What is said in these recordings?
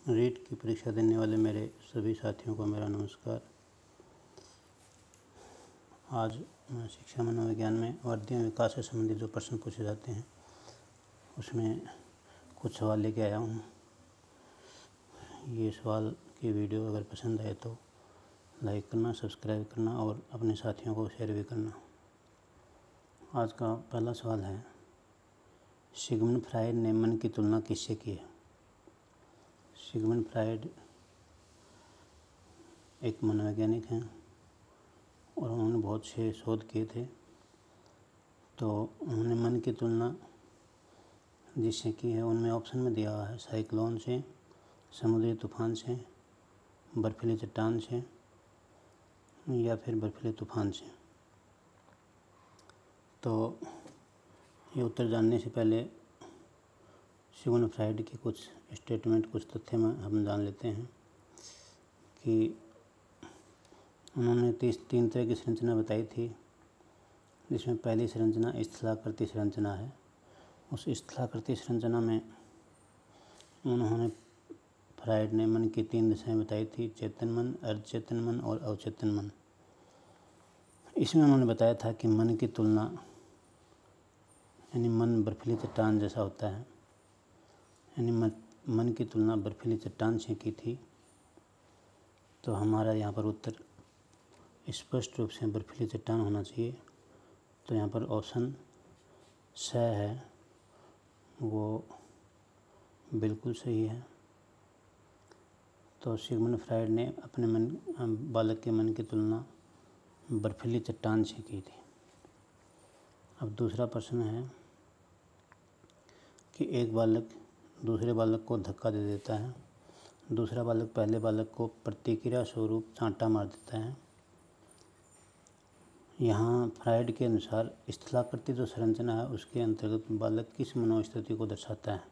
रीट की परीक्षा देने वाले मेरे सभी साथियों को मेरा नमस्कार। आज मैं शिक्षा मनोविज्ञान में वर्धन एवं विकास से संबंधित जो प्रश्न पूछे जाते हैं उसमें कुछ सवाल लेके आया हूँ। ये सवाल की वीडियो अगर पसंद आए तो लाइक करना, सब्सक्राइब करना और अपने साथियों को शेयर भी करना। आज का पहला सवाल है, सिगमंड फ्राइड ने मन की तुलना किससे की है? सिगमंड फ्राइड एक मनोवैज्ञानिक हैं और उन्होंने बहुत से शोध किए थे। तो उन्होंने मन की तुलना जिससे की है उनमें ऑप्शन में दिया हुआ है साइक्लोन से, समुद्री तूफान से, बर्फीली चट्टान से या फिर बर्फीले तूफान से। तो ये उत्तर जानने से पहले सिगमंड फ्राइड की कुछ स्टेटमेंट, कुछ तथ्य हम जान लेते हैं कि उन्होंने 3 तरह की संरचना बताई थी, जिसमें पहली संरचना स्थलाकृति संरचना है। उस स्थलाकृति संरचना में उन्होंने फ्राइड ने मन की 3 दिशाएं बताई थी, चेतन मन, अर्धचेतन मन और अवचेतन मन। इसमें उन्होंने बताया था कि मन की तुलना यानी मन बर्फीली चट्टान जैसा होता है, यानी मन की तुलना बर्फीली चट्टान से की थी। तो हमारा यहाँ पर उत्तर स्पष्ट रूप से बर्फीली चट्टान होना चाहिए। तो यहाँ पर ऑप्शन स है वो बिल्कुल सही है। तो सिगमंड फ्राइड ने अपने बालक के मन की तुलना बर्फीली चट्टान से की थी। अब दूसरा प्रश्न है कि एक बालक दूसरे बालक को धक्का दे देता है, दूसरा बालक पहले बालक को प्रतिक्रिया स्वरूप चांटा मार देता है। यहाँ फ्राइड के अनुसार स्थलाकृति जो संरचना है उसके अंतर्गत बालक किस मनोस्थिति को दर्शाता है?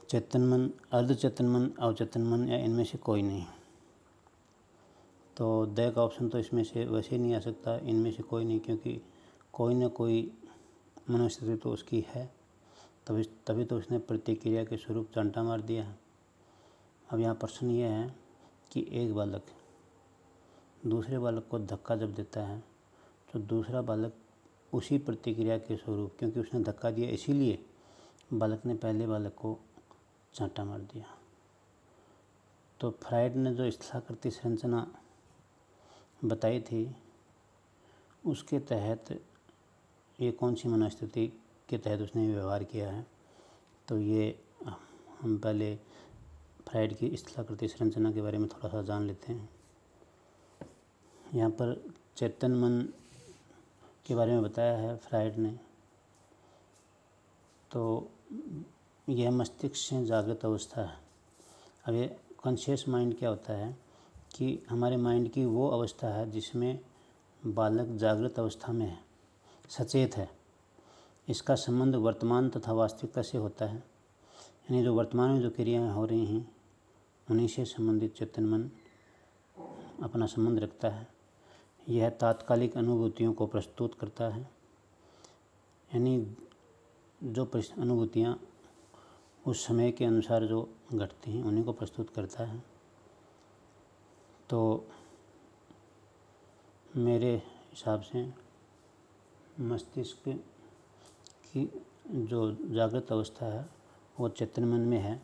चेतन मन, अर्धचेतन मन, अवचेतन मन या इनमें से कोई नहीं? तो द का ऑप्शन तो इसमें से वैसे ही नहीं आ सकता, इनमें से कोई नहीं, क्योंकि कोई ना कोई मनोस्थिति तो उसकी है, तभी तो उसने प्रतिक्रिया के स्वरूप चांटा मार दिया है। अब यहाँ प्रश्न ये है कि एक बालक दूसरे बालक को धक्का जब देता है तो दूसरा बालक उसी प्रतिक्रिया के स्वरूप, क्योंकि उसने धक्का दिया इसीलिए बालक ने पहले बालक को चांटा मार दिया। तो फ्राइड ने जो स्थलाकृति संरचना बताई थी उसके तहत ये कौन सी मनोस्थिति के तहत उसने व्यवहार किया है? तो ये हम पहले फ्राइड की स्थलाकृति संरचना के बारे में थोड़ा सा जान लेते हैं। यहाँ पर चेतन मन के बारे में बताया है फ्राइड ने। तो यह मस्तिष्क से जागृत अवस्था है। अब ये कॉन्शियस माइंड क्या होता है कि हमारे माइंड की वो अवस्था है जिसमें बालक जागृत अवस्था में है, सचेत है। इसका संबंध वर्तमान तथा वास्तविकता से होता है, यानी जो वर्तमान में जो क्रियाएं हो रही हैं उन्हीं से संबंधित चेतन मन अपना संबंध रखता है। यह तात्कालिक अनुभूतियों को प्रस्तुत करता है, यानी जो अनुभूतियाँ उस समय के अनुसार जो घटती हैं उन्हीं को प्रस्तुत करता है। तो मेरे हिसाब से मस्तिष्क की जो जागृत अवस्था है वो चेतन मन में है।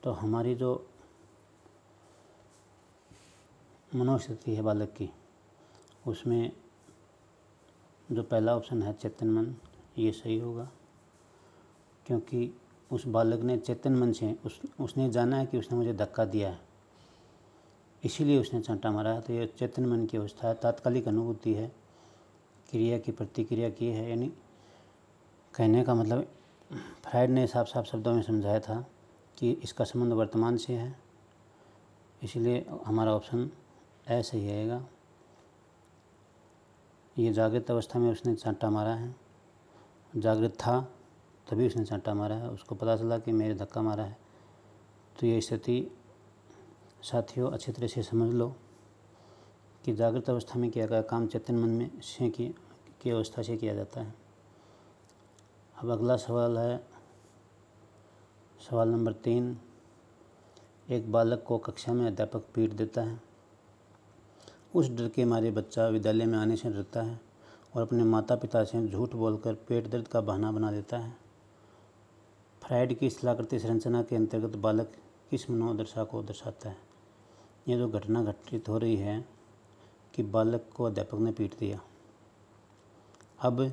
तो हमारी जो मनोस्थिति है बालक की, उसमें जो पहला ऑप्शन है चेतन मन, ये सही होगा, क्योंकि उस बालक ने चेतन मन से उसने जाना है कि उसने मुझे धक्का दिया है, इसीलिए उसने चांटा मारा है। तो ये चेतन मन की अवस्था है, तात्कालिक अनुभूति है, क्रिया की प्रतिक्रिया की है। यानी कहने का मतलब फ्राइड ने साफ साफ शब्दों में समझाया था कि इसका संबंध वर्तमान से है, इसलिए हमारा ऑप्शन ए सही रहेगा। ये जागृत अवस्था में उसने चांटा मारा है, जागृत था तभी उसने चांटा मारा है, उसको पता चला कि मेरे धक्का मारा है। तो ये स्थिति साथियों अच्छी तरह से समझ लो कि जागृत अवस्था में किया गया काम चेतन मन में से की अवस्था से किया जाता है। अब अगला सवाल है सवाल नंबर 3, एक बालक को कक्षा में अध्यापक पीट देता है। उस डर के मारे बच्चा विद्यालय में आने से डरता है और अपने माता पिता से झूठ बोलकर पेट दर्द का बहाना बना देता है। फ्रायड की स्थलाकृति संरचना के अंतर्गत बालक किस मनोदशा को दर्शाता है? ये जो घटना घटित हो रही है कि बालक को अध्यापक ने पीट दिया। अब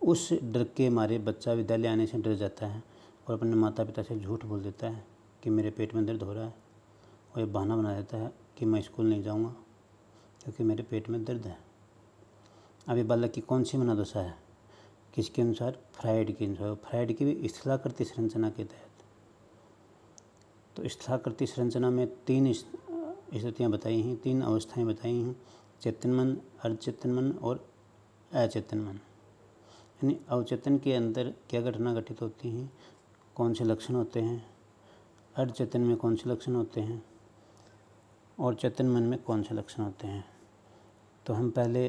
उस डर के मारे बच्चा विद्यालय आने से डर जाता है और अपने माता पिता से झूठ बोल देता है कि मेरे पेट में दर्द हो रहा है, और ये बहाना बना देता है कि मैं स्कूल नहीं जाऊंगा क्योंकि मेरे पेट में दर्द है। अब ये बालक की कौन सी मनोदशा है? किसके अनुसार? फ्रायड के अनुसार। फ्रायड की भी स्थलाकृति संरचना के तहत। तो स्थलाकृति संरचना में 3 स्थितियाँ बताई हैं, 3 अवस्थाएं बताई हैं, चेतन मन, अर्धचेतन मन और अचेतन मन। यानी अवचेतन के अंदर क्या घटना घटित होती हैं, कौन से लक्षण होते हैं, अर्धचेतन में कौन से लक्षण होते हैं और चेतन मन में कौन से लक्षण होते हैं। तो हम पहले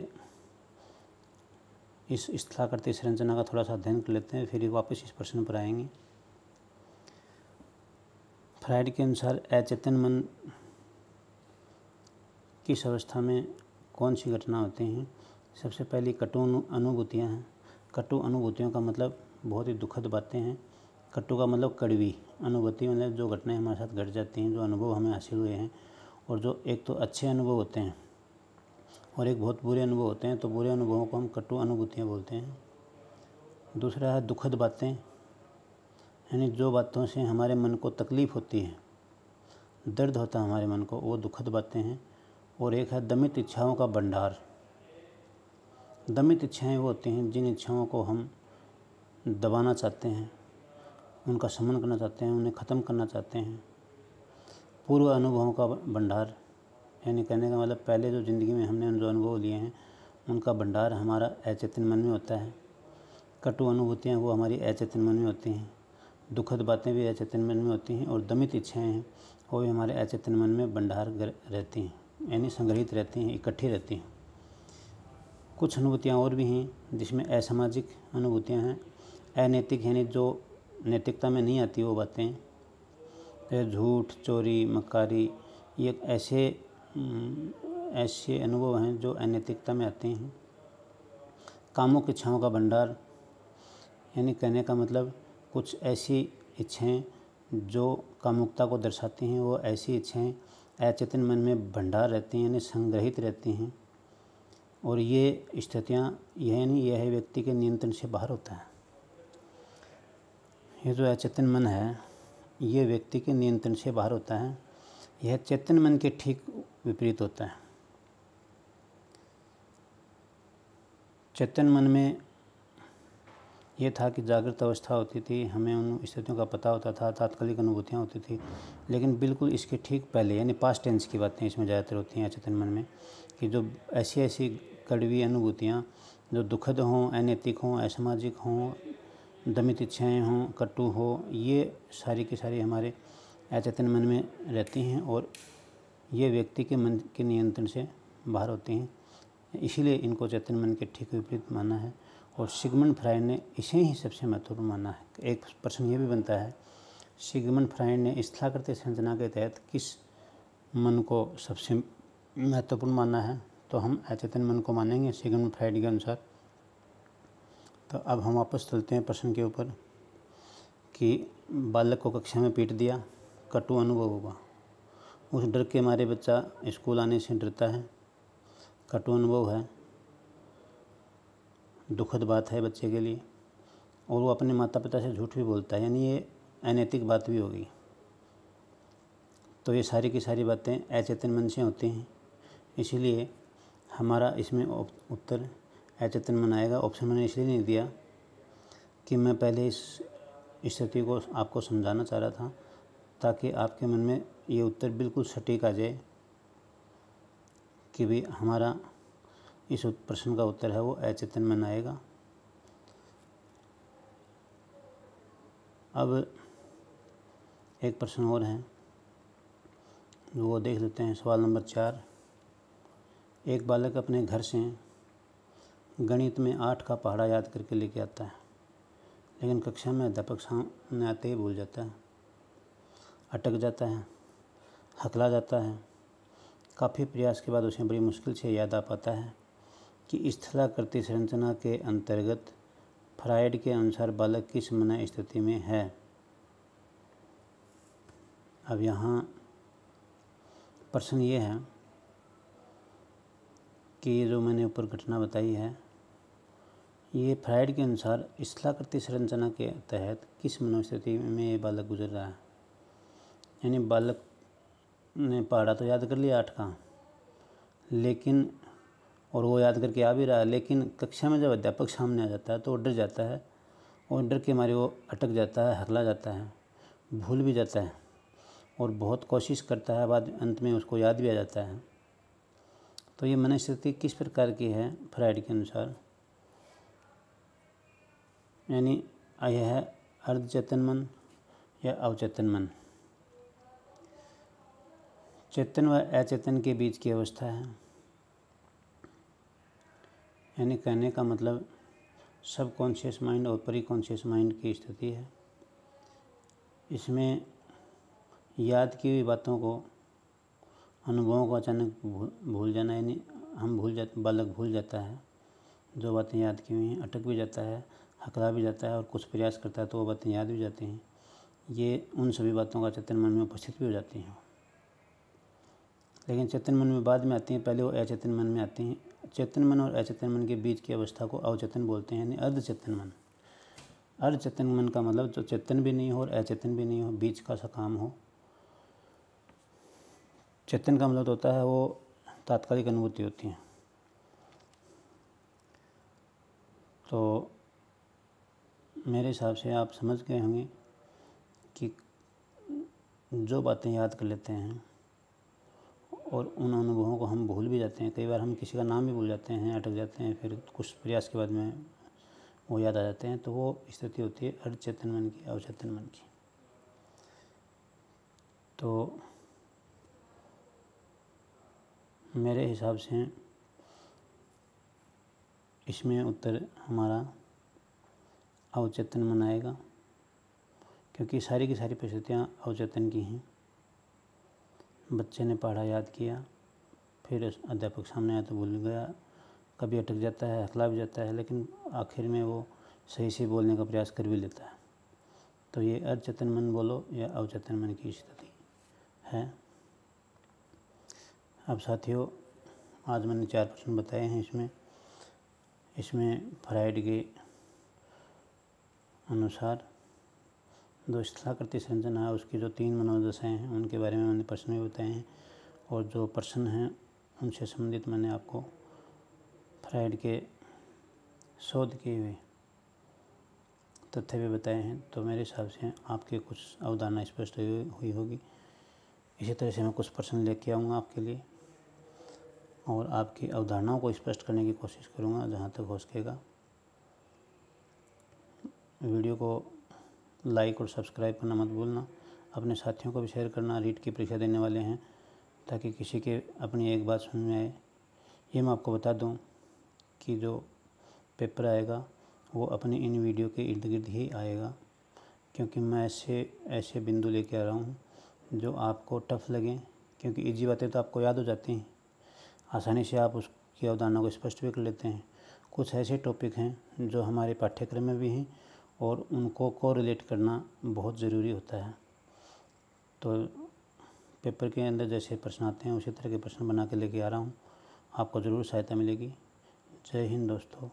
इस स्थलाकृति संरचना का थोड़ा सा अध्ययन कर लेते हैं, फिर वापस इस प्रश्न पर आएंगे। फ्रायड के अनुसार अचेतन मन किस अवस्था में कौन सी घटना होती हैं? सबसे पहली कटु अनुभूतियाँ हैं। कटु अनुभूतियों का मतलब बहुत ही दुखद बातें हैं। कटु का मतलब कड़वी, अनुभूति मतलब जो घटनाएं हमारे साथ घट जाती हैं, जो अनुभव हमें हासिल हुए हैं, और जो एक तो अच्छे अनुभव होते हैं और एक बहुत बुरे अनुभव होते हैं। तो बुरे अनुभवों को हम कटु अनुभूतियाँ बोलते हैं। दूसरा है दुखद बातें, यानी जो बातों से हमारे मन को तकलीफ़ होती है, दर्द होता है हमारे मन को, वो दुखद बातें हैं। और एक है दमित इच्छाओं का भंडार। दमित इच्छाएं वो होती हैं जिन इच्छाओं को हम दबाना चाहते हैं, उनका शमन करना चाहते हैं, उन्हें ख़त्म करना चाहते हैं। पूर्व अनुभवों का भंडार, यानी कहने का मतलब पहले जो ज़िंदगी में हमने जो अनुभव लिए हैं उनका भंडार हमारा अचेतन मन में होता है। कटु अनुभूतियाँ वो हमारी अचेतन मन में होती हैं। दुखद बातें भी अचेतन मन में होती हैं और दमित इच्छाएँ हैं वो भी हमारे अचेतन मन में भंडार रहती हैं, यानी संग्रहित रहती हैं, इकट्ठी रहती हैं। कुछ अनुभूतियाँ और भी हैं जिसमें असामाजिक अनुभूतियाँ हैं, अनैतिक, यानी जो नैतिकता में नहीं आती वो बातें, झूठ, चोरी, मक्कारी, ये ऐसे अनुभव हैं जो अनैतिकता में आते हैं। कामुक इच्छाओं का भंडार, यानी कहने का मतलब कुछ ऐसी इच्छाएं जो कामुकता को दर्शाती हैं, वो ऐसी इच्छाएं अचेतन मन में भंडार रहती हैं, यानी संग्रहित रहती हैं। और ये स्थितियाँ यह व्यक्ति के नियंत्रण से बाहर होता है। ये जो अचेतन मन है ये व्यक्ति के नियंत्रण से बाहर होता है। यह चेतन मन के ठीक विपरीत होता है। चेतन मन में ये था कि जागृत अवस्था होती थी, हमें उन स्थितियों का पता होता था, तात्कालिक अनुभूतियाँ होती थी। लेकिन बिल्कुल इसके ठीक पहले, यानी पास्ट टेंस की बातें इसमें ज़्यादातर होती हैं अचेतन मन में, कि जो ऐसी कड़वी अनुभूतियाँ जो दुखद हों, अनैतिक हों, असामाजिक हों, दमित इच्छाएँ हों, कटु हो, ये सारी की सारी हमारे अचेतन मन में रहती हैं और ये व्यक्ति के मन के नियंत्रण से बाहर होती हैं। इसीलिए इनको चेतन मन के ठीक विपरीत माना है और सिगमंड फ्रायड ने इसे ही सबसे महत्वपूर्ण माना है। एक प्रश्न ये भी बनता है, सिगमंड फ्रायड ने स्थलाकृति संरचना के तहत किस मन को सबसे महत्वपूर्ण माना है? तो हम अचेतन मन को मानेंगे सिगमंड फ्रायड के अनुसार। तो अब हम वापस चलते हैं प्रश्न के ऊपर कि बालक को कक्षा में पीट दिया, कटु अनुभव हुआ, उस डर के मारे बच्चा स्कूल आने से डरता है, कटु अनुभव है, दुखद बात है बच्चे के लिए, और वो अपने माता पिता से झूठ भी बोलता है, यानी ये अनैतिक बात भी होगी। तो ये सारी की सारी बातें अचेतन मन से होती हैं, इसीलिए हमारा इसमें उत्तर अचेतन मन आएगा। ऑप्शन मैंने इसलिए नहीं दिया कि मैं पहले इस स्थिति को आपको समझाना चाह रहा था ताकि आपके मन में ये उत्तर बिल्कुल सटीक आ जाए कि भी हमारा इस प्रश्न का उत्तर है वो अचेतन मन आएगा। अब एक प्रश्न और है वो देख लेते हैं। सवाल नंबर 4, एक बालक अपने घर से गणित में 8 का पहाड़ा याद करके लेके आता है। लेकिन कक्षा में अध्यापक सामने आते ही भूल जाता है, अटक जाता है, हकला जाता है। काफ़ी प्रयास के बाद उसे बड़ी मुश्किल से याद आ पाता है कि स्थलाकृति संरचना के अंतर्गत फ्रायड के अनुसार बालक किस मन स्थिति में है। अब यहाँ प्रश्न ये है कि ये जो मैंने ऊपर घटना बताई है, ये फ्रायड के अनुसार स्थलाकृति संरचना के तहत किस मनोस्थिति में ये बालक गुजर रहा है। यानी बालक ने पढ़ा तो याद कर लिया 8 का, लेकिन और वो याद करके आ भी रहा है, लेकिन कक्षा में जब अध्यापक सामने आ जाता है तो वो डर जाता है और डर के मारे वो अटक जाता है, हकला जाता है, भूल भी जाता है और बहुत कोशिश करता है, बाद अंत में उसको याद भी आ जाता है। तो ये मनस्थिति किस प्रकार की है फ्रायड के अनुसार, यानी यह है अर्धचेतन मन या अवचेतन मन। चेतन व अचेतन के बीच की अवस्था है। यानी कहने का मतलब सब कॉन्शियस माइंड और परी कॉन्शियस माइंड की स्थिति है। इसमें याद की हुई बातों को, अनुभवों को अचानक भूल जाना, यानी बालक भूल जाता है जो बातें याद की हुई हैं, अटक भी जाता है, हकला भी जाता है और कुछ प्रयास करता है तो वो बातें याद भी जाती हैं। ये उन सभी बातों का चेतन मन में उपस्थित भी हो जाती हैं, लेकिन चेतन मन में बाद में आती हैं, पहले वो अचेतन मन में आती हैं। चेतन मन और अचेतन मन के बीच की अवस्था को अवचेतन बोलते हैं, यानी अर्धचेतन मन। अर्धचेतन मन का मतलब जो चेतन भी नहीं हो और अचेतन भी नहीं हो, बीच का सा काम हो। चेतन का मतलब होता है वो तात्कालिक अनुभूति होती है। तो मेरे हिसाब से आप समझ गए होंगे कि जो बातें याद कर लेते हैं और उन अनुभवों को हम भूल भी जाते हैं, कई बार हम किसी का नाम भी भूल जाते हैं, अटक जाते हैं, फिर कुछ प्रयास के बाद में वो याद आ जाते हैं, तो वो स्थिति होती है अर्धचेतन मन की, अवचेतन मन की। तो मेरे हिसाब से इसमें उत्तर हमारा अवचेतन मन आएगा, क्योंकि सारी की सारी परिस्थितियाँ अवचेतन की हैं। बच्चे ने पढ़ा, याद किया, फिर अध्यापक सामने आया तो भूल गया, कभी अटक जाता है, हकला भी जाता है, लेकिन आखिर में वो सही से बोलने का प्रयास कर भी लेता है। तो ये अर्धचेतन मन बोलो या अवचेतन मन की स्थिति है। अब साथियों, आज मैंने 4 प्रश्न बताए हैं। इसमें फ्रायड के अनुसार जो स्थलाकृति संरचना है उसकी जो 3 मनोदशाएँ हैं उनके बारे में मैंने प्रश्न भी बताए हैं, और जो प्रश्न हैं उनसे संबंधित मैंने आपको फ्रायड के शोध किए हुए तथ्य भी बताए हैं। तो मेरे हिसाब से आपके कुछ अवधारणा स्पष्ट हुई होगी। इसी तरह से मैं कुछ प्रश्न लेके आऊँगा आपके लिए और आपकी अवधारणाओं को स्पष्ट करने की कोशिश करूँगा जहाँ तक हो सकेगा। वीडियो को लाइक और सब्सक्राइब करना मत भूलना। अपने साथियों को भी शेयर करना, रीट की परीक्षा देने वाले हैं, ताकि किसी के अपनी एक बात सुन में आए। ये मैं आपको बता दूं कि जो पेपर आएगा वो अपने इन वीडियो के इर्द गिर्द ही आएगा, क्योंकि मैं ऐसे बिंदु लेके आ रहा हूँ जो आपको टफ लगें, क्योंकि इजी बातें तो आपको याद हो जाती हैं, आसानी से आप उसकी अवधारणा को स्पष्ट भी कर लेते हैं। कुछ ऐसे टॉपिक हैं जो हमारे पाठ्यक्रम में भी हैं और उनको कोरिलेट करना बहुत ज़रूरी होता है। तो पेपर के अंदर जैसे प्रश्न आते हैं उसी तरह के प्रश्न बना के लेके आ रहा हूँ, आपको ज़रूर सहायता मिलेगी। जय हिंद दोस्तों।